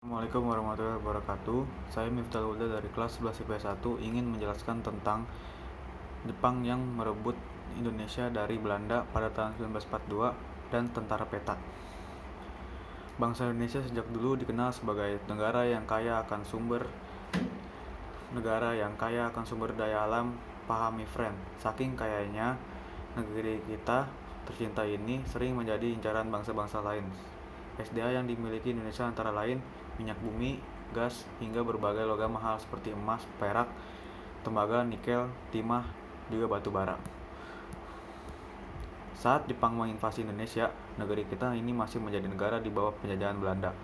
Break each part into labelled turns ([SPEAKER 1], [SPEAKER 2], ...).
[SPEAKER 1] Assalamualaikum warahmatullahi wabarakatuh. Saya Miftah Huda dari kelas 11 IPS 1 ingin menjelaskan tentang Jepang yang merebut Indonesia dari Belanda pada tahun 1942 dan Tentara Peta. Bangsa Indonesia sejak dulu dikenal sebagai negara yang kaya akan sumber daya alam. Pahami friend, saking kayanya negeri kita tercinta ini sering menjadi incaran bangsa-bangsa lain. SDA yang dimiliki Indonesia antara lain minyak bumi, gas, hingga berbagai logam mahal seperti emas, perak, tembaga, nikel, timah, juga batu bara. Saat Jepang menginvasi Indonesia, negeri kita ini masih menjadi negara di bawah penjajahan Belanda.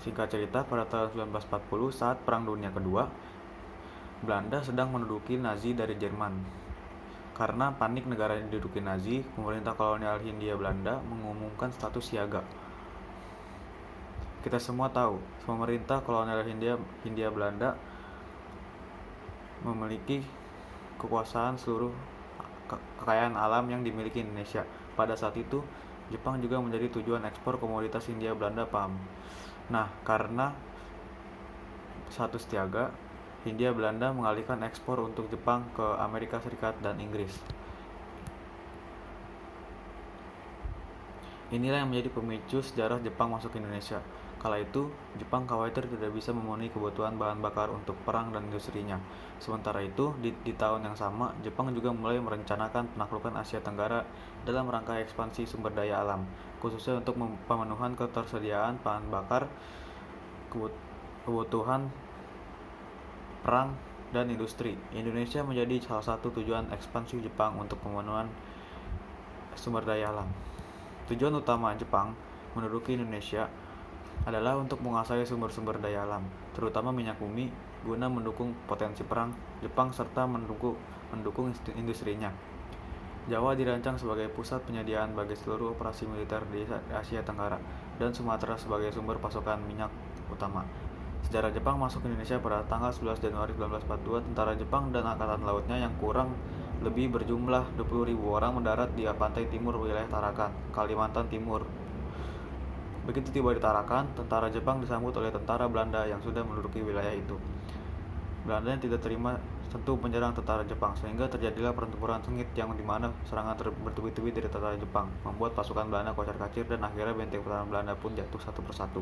[SPEAKER 1] Singkat cerita, pada tahun 1940 saat Perang Dunia Kedua, Belanda sedang menduduki Nazi dari Jerman. Karena panik negara yang diduduki Nazi, pemerintah kolonial Hindia Belanda mengumumkan status siaga. Kita semua tahu, pemerintah kolonial Hindia Belanda memiliki kekuasaan seluruh kekayaan alam yang dimiliki Indonesia. Pada saat itu, Jepang juga menjadi tujuan ekspor komoditas Hindia Belanda, paham? Nah, karena status siaga, Hindia Belanda mengalihkan ekspor untuk Jepang ke Amerika Serikat dan Inggris. Inilah yang menjadi pemicu sejarah Jepang masuk ke Indonesia. Kala itu, Jepang khawatir tidak bisa memenuhi kebutuhan bahan bakar untuk perang dan industrinya. Sementara itu, di tahun yang sama, Jepang juga mulai merencanakan penaklukan Asia Tenggara dalam rangka ekspansi sumber daya alam, khususnya untuk pemenuhan ketersediaan bahan bakar, kebutuhan perang, dan industri. Indonesia menjadi salah satu tujuan ekspansi Jepang untuk pemenuhan sumber daya alam. Tujuan utama Jepang menduduki Indonesia adalah untuk menguasai sumber-sumber daya alam, terutama minyak bumi, guna mendukung potensi perang Jepang serta mendukung industrinya. Jawa dirancang sebagai pusat penyediaan bagi seluruh operasi militer di Asia Tenggara, dan Sumatera sebagai sumber pasokan minyak utama. Sejarah Jepang masuk ke Indonesia pada tanggal 11 Januari 1942, tentara Jepang dan angkatan lautnya yang kurang lebih berjumlah 20.000 orang mendarat di pantai timur wilayah Tarakan, Kalimantan Timur. Begitu tiba di Tarakan, tentara Jepang disambut oleh tentara Belanda yang sudah menduduki wilayah itu. Belanda yang tidak terima tentu menyerang tentara Jepang, sehingga terjadilah pertempuran sengit yang dimana serangan bertubi-tubi dari tentara Jepang, membuat pasukan Belanda kocar-kacir dan akhirnya benteng pertahanan Belanda pun jatuh satu persatu.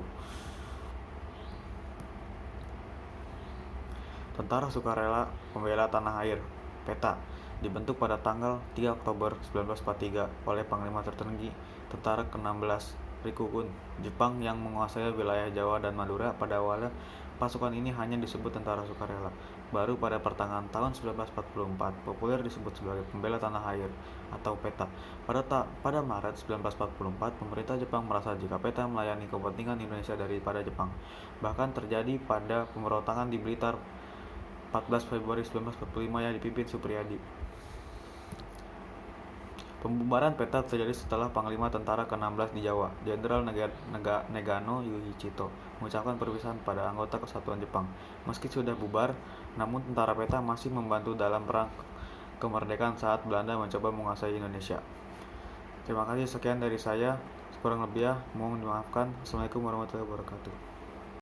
[SPEAKER 1] Tentara Sukarela Pembela Tanah Air (PETA) dibentuk pada tanggal 3 Oktober 1943 oleh Panglima Tertinggi Tentara ke-16 Rikugun Jepang yang menguasai wilayah Jawa dan Madura. Pada awalnya, pasukan ini hanya disebut Tentara Sukarela. Baru pada pertengahan tahun 1944, populer disebut sebagai Pembela Tanah Air atau PETA. Pada Maret 1944, pemerintah Jepang merasa jika PETA melayani kepentingan Indonesia daripada Jepang. Bahkan terjadi pada pemberontakan di Blitar 14 Februari 1945 yang dipimpin Supriyadi. Pembubaran PETA terjadi setelah Panglima Tentara ke-16 di Jawa, Jenderal Nagano Yoshihito, mengucapkan perpisahan pada anggota Kesatuan Jepang. Meski sudah bubar, namun tentara PETA masih membantu dalam perang kemerdekaan saat Belanda mencoba menguasai Indonesia. Terima kasih, sekian dari saya. Kurang lebih mohon dimaafkan. Assalamualaikum warahmatullahi wabarakatuh.